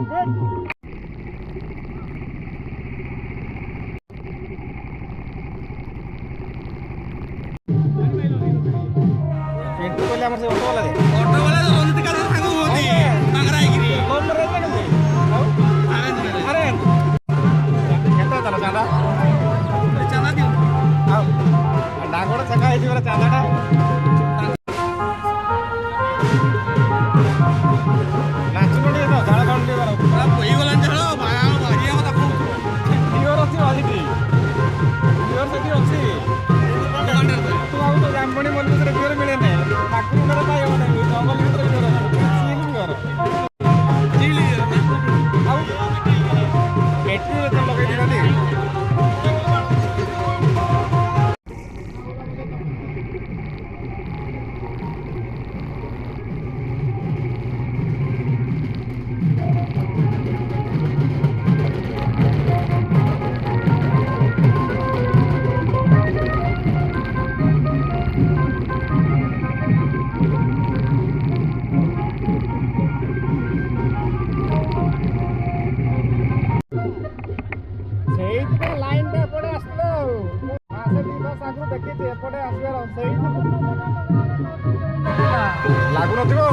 पिंटू बोले हमर से ऑटो वाला रंजित का सांग होती बागरा आइकरी कौन रे के अरे केता चला चांदा चांदा दियो डांगोड़ चका है जी चांदाटा नाचु पड़े तो झाड़ काउंट ले बारो होई गला झाड़ भारी हम ताको प्योर अछि वाजिटी प्योर सेठी अछि तू आउ तो जामबणी मंदिर रे प्योर मिले ने ठाकुर रे पाइ हो नै जंगल भीतर प्योर सील प्योर आउ बैटरी रे तो लगे दिनाती लाइन पे पड़े आसलो आसे दी बस आगु देखि एपटे आसबार सही लागु नथिबो।